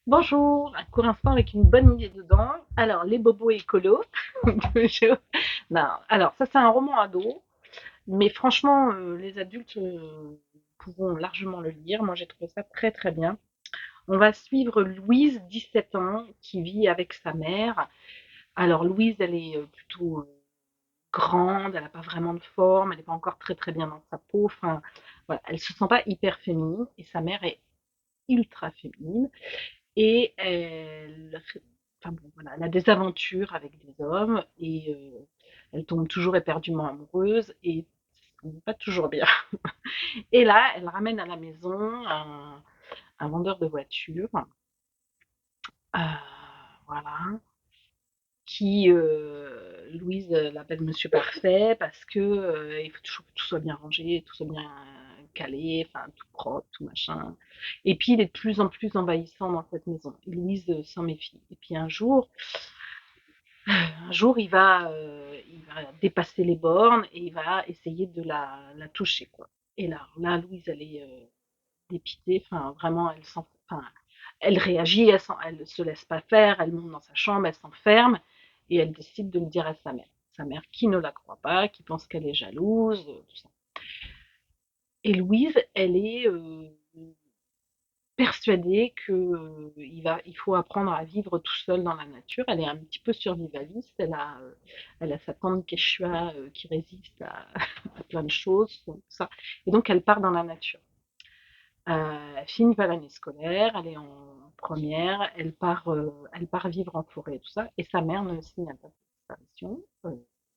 Bonjour, un court instant avec une bonne idée dedans. Alors, les bobos écolos. Je- Non, alors, ça, c'est un roman ado, mais franchement, les adultes pourront largement le lire. Moi, j'ai trouvé ça très, très bien. On va suivre Louise, 17 ans, qui vit avec sa mère. Alors, Louise, elle est plutôt grande, elle n'a pas vraiment de forme, elle n'est pas encore très, très bien dans sa peau. Enfin, voilà, elle se sent pas hyper féminine, et sa mère est ultra féminine. Et enfin bon, voilà, elle a des aventures avec des hommes et elle tombe toujours éperdument amoureuse et ça n'est pas toujours bien. Et là, elle ramène à la maison un vendeur de voitures, euh, voilà, qui, Louise l'appelle Monsieur Parfait parce que il faut toujours que tout soit bien rangé, tout soit bien calé, enfin tout propre, tout machin. Et puis il est de plus en plus envahissant dans cette maison. Et Louise s'en méfie. Et puis un jour, il va dépasser les bornes et il va essayer de la toucher, quoi. Et là, Louise, elle est dépitée. Enfin, vraiment, enfin, elle réagit, elle se laisse pas faire, elle monte dans sa chambre, elle s'enferme et elle décide de le dire à sa mère. Sa mère qui ne la croit pas, qui pense qu'elle est jalouse, tout ça. Et Louise, elle est persuadée que il faut apprendre à vivre tout seul dans la nature. Elle est un petit peu survivaliste. Elle a sa tante Quechua qui résiste à plein de choses, tout ça. Et donc elle part dans la nature. Elle finit pas l'année scolaire, elle est en première, elle part vivre en forêt, tout ça. Et sa mère ne signale pas sa disparition.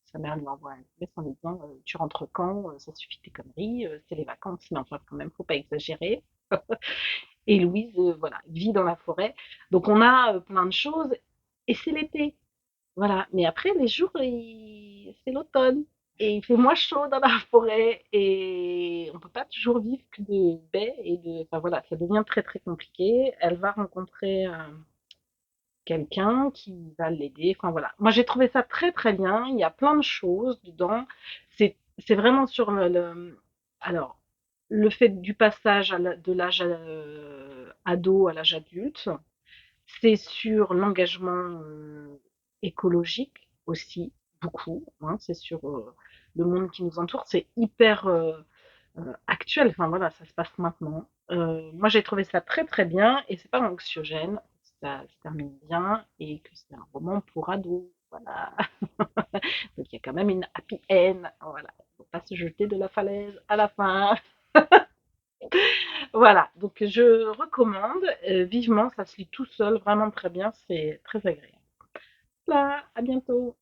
Sa mère lui envoie un SMS en lui disant tu rentres quand, ça suffit tes conneries, c'est les vacances, mais enfin quand même, faut pas exagérer. Et Louise, voilà, vit dans la forêt. Donc on a plein de choses. Et c'est l'été. Voilà. Mais après, les jours, c'est l'automne. Et il fait moins chaud dans la forêt. Et on peut pas toujours vivre que de baies et de. Enfin voilà, ça devient très très compliqué. Elle va rencontrer quelqu'un qui va l'aider. Enfin voilà. Moi j'ai trouvé ça très très bien. Il y a plein de choses dedans. C'est vraiment sur alors le fait du passage de l'âge ado à l'âge adulte. C'est sur l'engagement écologique aussi, beaucoup, hein. C'est sur le monde qui nous entoure. C'est hyper actuel. Enfin voilà, ça se passe maintenant. Moi, j'ai trouvé ça très très bien et c'est pas anxiogène. Ça se termine bien et que c'est un roman pour ados. Voilà. Donc il y a quand même une happy end. Voilà. Il ne faut pas se jeter de la falaise à la fin. Voilà. Donc je recommande vivement. Ça se lit tout seul, vraiment très bien. C'est très agréable. Voilà, à bientôt.